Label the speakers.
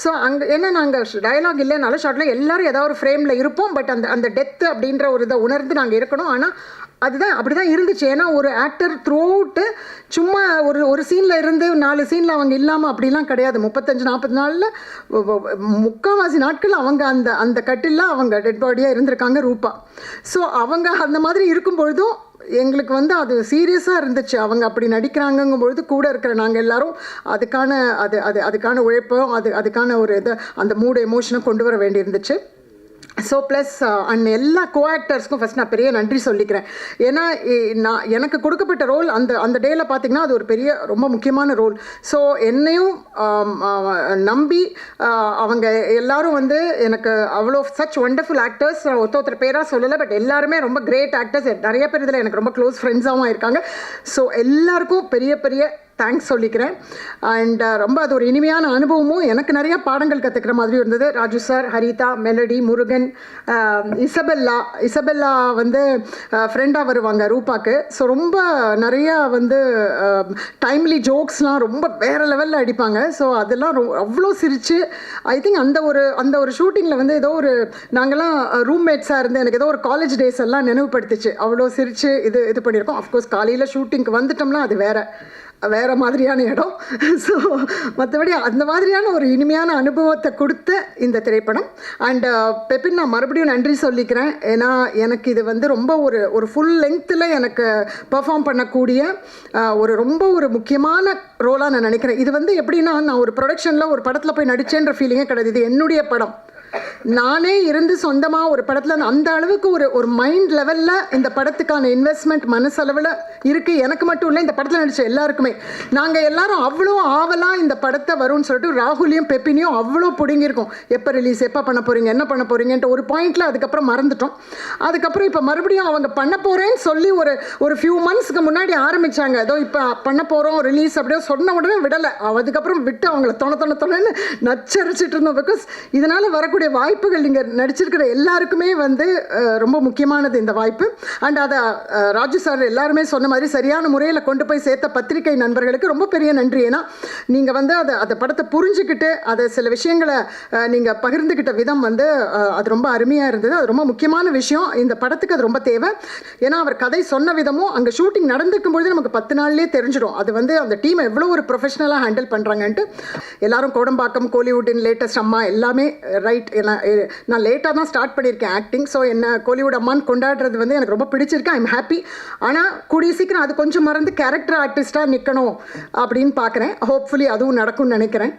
Speaker 1: So அங்கே ஏன்னா நாங்கள் டயலாக் இல்லைனாலும் ஷார்ட்டில் எல்லோரும் ஏதாவது ஒரு ஃப்ரேமில் இருப்போம். பட் அந்த டெத்து அப்படின்ற ஒரு இதை உணர்ந்து நாங்கள் இருக்கணும். ஆனால் அதுதான் அப்படி தான் இருந்துச்சு. ஏன்னா ஒரு ஆக்டர் த்ரூ அவுட்டு சும்மா ஒரு சீனில் இருந்து 4 சீனில் அவங்க இல்லாமல் அப்படிலாம் கிடையாது. 35-40 நாளில் முக்கால்வாசி நாட்கள் அவங்க அந்த கட்டில் அவங்க டெட் பாடியாக இருந்திருக்காங்க ரூபா. ஸோ அவங்க அந்த மாதிரி இருக்கும் பொழுதும் எங்களுக்கு வந்து அது சீரியஸாக இருந்துச்சு. அவங்க அப்படி நடிக்கிறாங்கங்கும் பொழுது கூட இருக்கிற நாங்கள் எல்லோரும் அதுக்கான உழைப்பும் அதுக்கான ஒரு இதை அந்த மூடு எமோஷனை கொண்டு வர வேண்டியிருந்துச்சு. ஸோ ப்ளஸ் அண்ட் எல்லா கோஆக்டர்ஸ்க்கும் ஃபஸ்ட் நான் பெரிய நன்றி சொல்லிக்கிறேன். ஏன்னா எனக்கு கொடுக்கப்பட்ட ரோல் அந்த டேயில் பார்த்திங்கன்னா அது ஒரு பெரிய ரொம்ப முக்கியமான ரோல். ஸோ என்னையும் நம்பி அவங்க எல்லோரும் வந்து எனக்கு அவ்வளோ சச் ஒண்டர்ஃபுல் ஆக்டர்ஸ், ஒருத்தர் பேராக சொல்லலை, பட் எல்லாருமே ரொம்ப கிரேட் ஆக்டர்ஸ். நிறைய பேர் இதில் எனக்கு ரொம்ப க்ளோஸ் ஃப்ரெண்ட்ஸாகவும் இருக்காங்க. ஸோ எல்லாருக்கும் பெரிய பெரிய தேங்க்ஸ் சொல்லிக்கிறேன். அண்ட் ரொம்ப அது ஒரு இனிமையான அனுபவமும் எனக்கு நிறையா பாடங்கள் கற்றுக்கிற மாதிரி இருந்தது. Raju sir, Haritha, melody, Murugan, Isabella வந்து ஃப்ரெண்டாக வருவாங்க ரூபாக்கு. ஸோ ரொம்ப நிறையா வந்து டைம்லி ஜோக்ஸ்லாம் ரொம்ப வேறு லெவலில் அடிப்பாங்க. ஸோ அதெல்லாம் அவ்வளோ சிரித்து ஐ திங்க் அந்த ஒரு ஷூட்டிங்கில் வந்து ஏதோ ஒரு நாங்கள்லாம் ரூம்மேட்ஸாக இருந்து எனக்கு ஏதோ ஒரு காலேஜ் டேஸ் எல்லாம் நினைவுபடுத்துச்சு. அவ்வளோ சிரித்து இது பண்ணியிருக்கோம். அஃப்கோர்ஸ் காலையில் ஷூட்டிங்க்கு வந்துட்டோம்னா அது வேறு மாதிரியான இடம். ஸோ மற்றபடி அந்த மாதிரியான ஒரு இனிமையான அனுபவத்தை கொடுத்த இந்த திரைப்படம். அண்ட் பெப்பின் நான் மறுபடியும் நன்றி சொல்லிக்கிறேன். ஏன்னா எனக்கு இது வந்து ரொம்ப ஒரு ஃபுல் லெங்க்த்தில் எனக்கு பெர்ஃபார்ம் பண்ணக்கூடிய ரொம்ப முக்கியமான ரோலாக நான் நினைக்கிறேன். இது வந்து எப்படின்னா, நான் ஒரு ப்ரொடக்ஷனில் ஒரு படத்தில் போய் நடித்தேன்ற ஃபீலிங்கே கிடையாது. இது என்னுடைய படம். நானே இருந்து சொந்தமாக ஒரு படத்தில் அந்த அளவுக்கு ஒரு மைண்ட் லெவலில் இந்த படத்துக்கான இன்வெஸ்ட்மெண்ட் மனசளவில் இருக்குது. எனக்கு மட்டும் இல்லை, இந்த படத்தில் நடித்த எல்லாருக்குமே. நாங்கள் எல்லாரும் அவ்வளோ ஆவலாக இந்த படத்தை வரும்னு சொல்லிட்டு ராகுலையும் பெப்பினையும் அவ்வளோ பிடுங்கியிருக்கோம். எப்போ ரிலீஸ், எப்போ பண்ண போகிறீங்க, என்ன பண்ண போகிறீங்கன்ட்டு ஒரு பாயிண்டில் அதுக்கப்புறம் மறந்துட்டோம். அதுக்கப்புறம் இப்போ மறுபடியும் அவங்க பண்ண போகிறேன்னு சொல்லி ஒரு ஃபியூ மந்த்ஸ்க்கு முன்னாடி ஆரம்பித்தாங்க. ஏதோ இப்போ பண்ண போகிறோம் ரிலீஸ் அப்படியே சொன்ன உடனே விடலை. அதுக்கப்புறம் விட்டு அவங்கள தொணன்னு நச்சரிச்சிட்டு இருந்தோம். பிகாஸ் இதனால் வரக்கூடிய வாய்ப்புகள் நீங்கள் நடிச்சிருக்கிற எல்லாருக்குமே வந்து ரொம்ப முக்கியமானது இந்த வாய்ப்பு. அண்ட் அதை ராஜு சார் எல்லாருமே சொன்ன மாதிரி சரியான முறையில் கொண்டு போய் சேர்த்த பத்திரிகை நண்பர்களுக்கு ரொம்ப பெரிய நன்றி. ஏன்னா நீங்கள் வந்து அதை படத்தை புரிஞ்சுக்கிட்டு அதை சில விஷயங்களை நீங்கள் பகிர்ந்துக்கிட்ட விதம் வந்து அது ரொம்ப அருமையாக இருந்தது. அது ரொம்ப முக்கியமான விஷயம். இந்த படத்துக்கு அது ரொம்ப தேவை. ஏன்னா அவர் கதை சொன்ன விதமும் அங்கே ஷூட்டிங் நடந்திருக்கும் பொழுது நமக்கு 10 நாள்லேயே தெரிஞ்சிடும் அது வந்து அந்த டீம் எவ்வளோ ஒரு ப்ரொஃபஷனலாக ஹேண்டில் பண்ணுறாங்கன்ட்டு. எல்லாரும் கோடம்பாக்கம், கோலிவுட்டின் லேட்டஸ்ட் அம்மா எல்லாமே ரைட். நான் லேட்டாக தான் ஸ்டார்ட் பண்ணியிருக்கேன் ஆக்டிங். ஸோ என்ன கோலிவுட் அம்மான்னு கொண்டாடுறது வந்து எனக்கு ரொம்ப பிடிச்சிருக்கு. I'm happy. ஆனால் கூடிய சீக்கிரம் அது கொஞ்சம் மறந்து கேரக்டர் ஆர்டிஸ்ட்டாக நிற்கணும் அப்படின்னு பார்க்குறேன். ஹோப்ஃபுல்லி அதுவும் நடக்கும்னு நினைக்கிறேன்.